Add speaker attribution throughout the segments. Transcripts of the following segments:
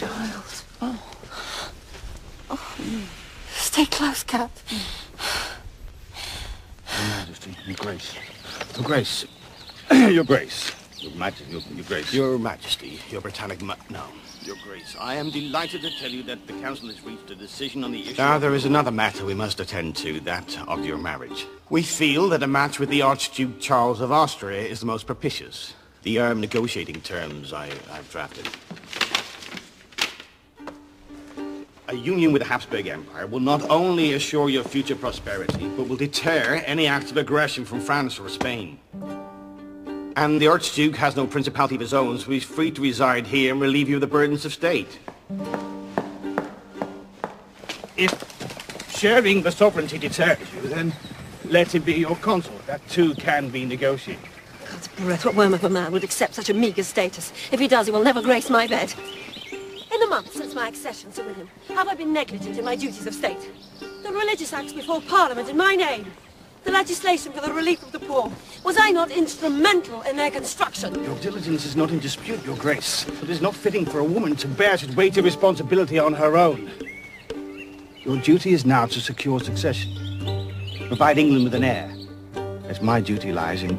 Speaker 1: child. Oh. Oh. Stay close, Cat.
Speaker 2: Your Majesty, Your Grace. Your Grace. Your Grace. Your Majesty, Your Grace.
Speaker 3: Your Majesty, Your Britannic No. Your Grace, I am delighted to tell you that the Council has reached a decision on the issue... Now, there is another matter we must attend to, that of your marriage. We feel that a match with the Archduke Charles of Austria is the most propitious. The negotiating terms I've drafted. A union with the Habsburg Empire will not only assure your future prosperity, but will deter any acts of aggression from France or Spain. And the Archduke has no principality of his own, so he's free to reside here and relieve you of the burdens of state. If sharing the sovereignty deters you, then let him be your consort. That too can be negotiated.
Speaker 1: God's breath, what worm of a man would accept such a meagre status? If he does, he will never grace my bed. In the months since my accession, Sir William, have I been negligent in my duties of state? The religious acts before Parliament in my name, the legislation for the relief of the poor, was I not instrumental in their construction?
Speaker 2: Your diligence is not in dispute, Your Grace. It is not fitting for a woman to bear such weighty responsibility on her own. Your duty is now to secure succession, provide England with an heir, as my duty lies in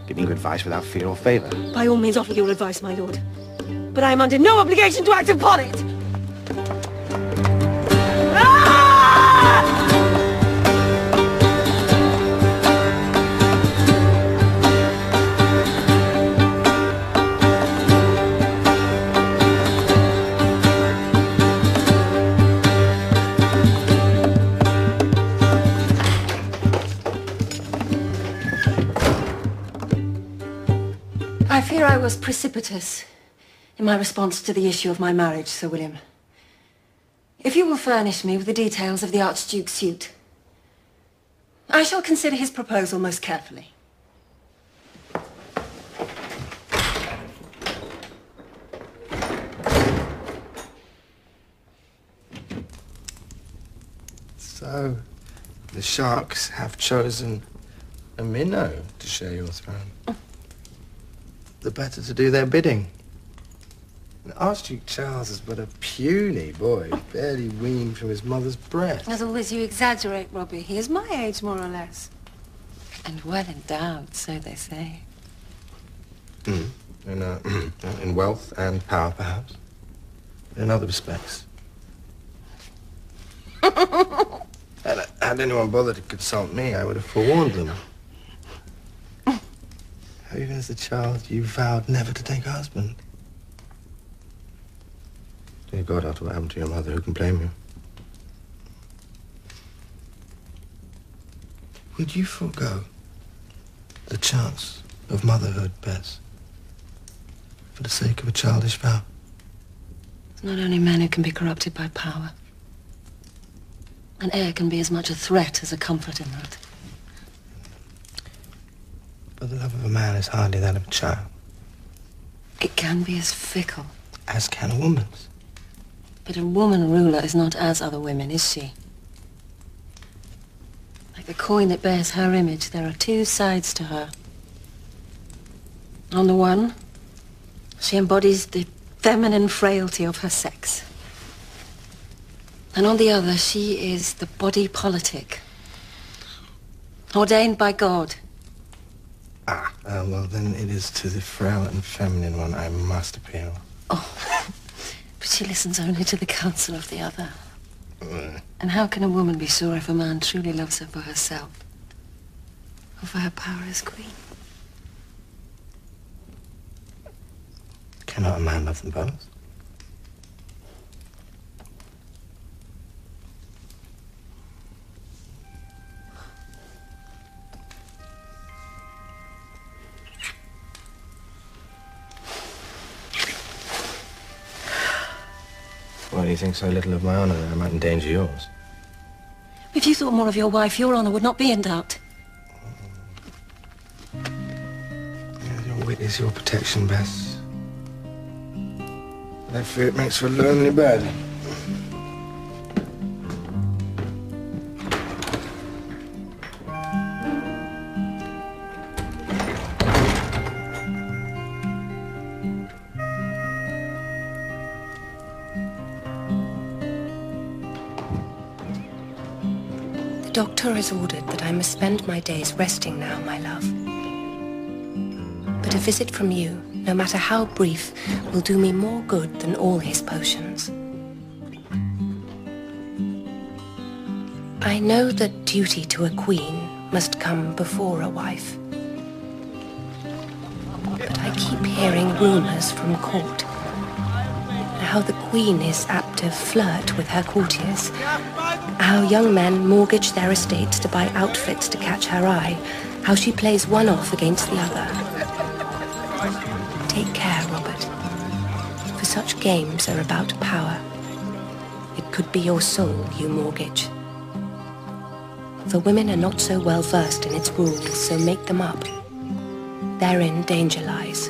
Speaker 2: giving you advice without fear or favour.
Speaker 1: By all means offer your advice, my lord. But I am under no obligation to act upon it! I fear I was precipitous in my response to the issue of my marriage, Sir William. If you will furnish me with the details of the Archduke's suit, I shall consider his proposal most carefully.
Speaker 4: So, the sharks have chosen a minnow to share your throne. The better to do their bidding. And Archduke Charles is but a puny boy, barely weaned from his mother's breast.
Speaker 1: As always, you exaggerate, Robbie. He is my age, more or less. And well endowed, so they say.
Speaker 4: In wealth and power, perhaps. In other respects. Had anyone bothered to consult me, I would have forewarned them. How even as a child, you vowed never to take a husband. Dear God, after what happened to your mother, who can blame you? Would you forego the chance of motherhood, Bess, for the sake of a childish vow?
Speaker 1: It's not only men who can be corrupted by power. An heir can be as much a threat as a comfort in that.
Speaker 4: But the love of a man is hardly that of a child.
Speaker 1: It can be as fickle.
Speaker 4: As can a woman's.
Speaker 1: But a woman ruler is not as other women, is she? Like the coin that bears her image, there are two sides to her. On the one, she embodies the feminine frailty of her sex. And on the other, she is the body politic, ordained by God.
Speaker 4: Well, then it is to the frail and feminine one I must appeal.
Speaker 1: Oh, but she listens only to the counsel of the other. And how can a woman be sure if a man truly loves her for herself, or for her power as queen?
Speaker 4: Cannot a man love them both? Why do you think so little of my honor that I might endanger yours?
Speaker 1: If you thought more of your wife, your honor would not be in doubt.
Speaker 4: Your wit is your protection, Bess. But I fear it makes for a lonely bed.
Speaker 5: doctor has ordered that I must spend my days resting now, my love. But a visit from you, no matter how brief, will do me more good than all his potions. I know that duty to a queen must come before a wife. But I keep hearing rumors from court. How the queen is apt to flirt with her courtiers. How young men mortgage their estates to buy outfits to catch her eye. How she plays one off against the other. Take care, Robert. For such games are about power. It could be your soul you mortgage. For women are not so well versed in its rules, so make them up. Therein danger lies.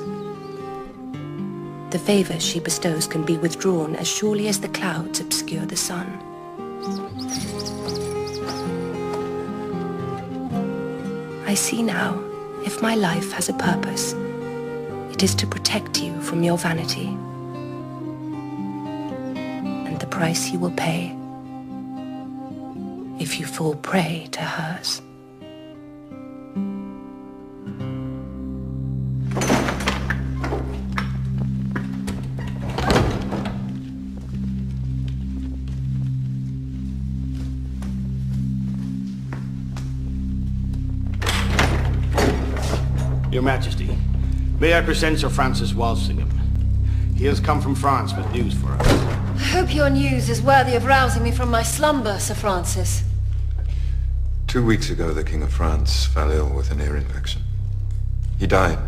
Speaker 5: The favors she bestows can be withdrawn as surely as the clouds obscure the sun. I see now, if my life has a purpose, it is to protect you from your vanity. And the price you will pay if you fall prey to hers.
Speaker 3: Your Majesty, may I present Sir Francis Walsingham? He has come from France with news for us.
Speaker 1: I hope your news is worthy of rousing me from my slumber, Sir Francis.
Speaker 6: 2 weeks ago, the King of France fell ill with an ear infection. He died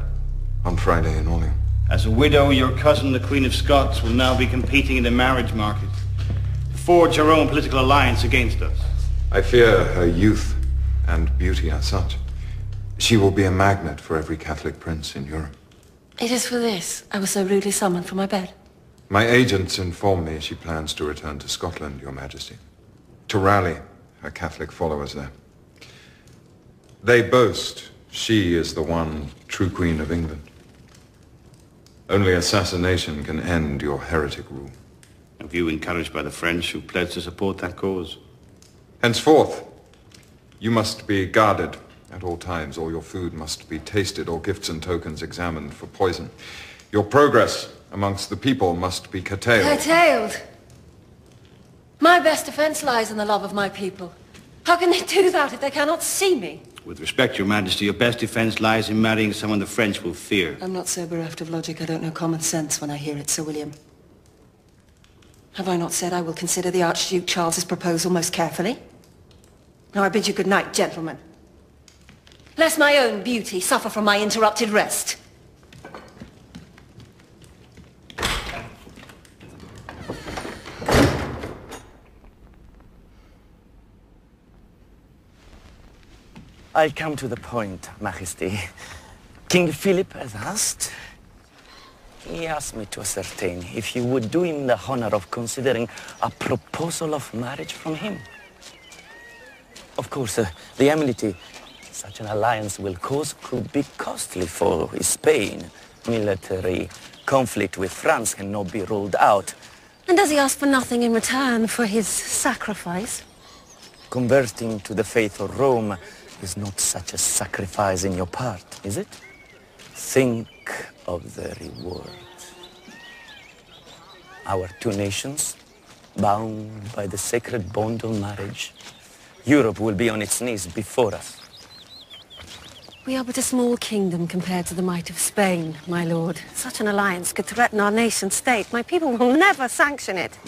Speaker 6: on Friday in Orleans.
Speaker 2: As a widow, your cousin, the Queen of Scots, will now be competing in the marriage market to forge her own political alliance against us.
Speaker 6: I fear her youth and beauty are such. She will be a magnet for every Catholic prince in Europe.
Speaker 1: It is for this I was so rudely summoned from my bed.
Speaker 6: My agents inform me she plans to return to Scotland, Your Majesty, to rally her Catholic followers there. They boast she is the one true Queen of England. Only assassination can end your heretic rule.
Speaker 3: A view encouraged by the French who pledged to support that cause.
Speaker 6: Henceforth, you must be guarded at all times. All your food must be tasted, all gifts and tokens examined for poison. Your progress amongst the people must be curtailed.
Speaker 1: Curtailed? My best defense lies in the love of my people. How can they do that if they cannot see me?
Speaker 3: With respect, Your Majesty, your best defense lies in marrying someone the French will fear.
Speaker 1: I'm not so bereft of logic I don't know common sense when I hear it, Sir William. Have I not said I will consider the Archduke Charles's proposal most carefully? Now I bid you good night, gentlemen. Lest my own beauty suffer from my interrupted rest.
Speaker 7: I'll come to the point, Majesty. King Philip has asked. He asked me to ascertain if you would do him the honor of considering a proposal of marriage from him. Of course, the enmity such an alliance will cause could be costly for Spain. Military conflict with France cannot be ruled out.
Speaker 1: And does he ask for nothing in return for his sacrifice?
Speaker 7: Converting to the faith of Rome is not such a sacrifice in your part, is it? Think of the reward. Our two nations, bound by the sacred bond of marriage, Europe will be on its knees before us.
Speaker 1: We are but a small kingdom compared to the might of Spain, my lord. Such an alliance could threaten our nation state. My people will never sanction it.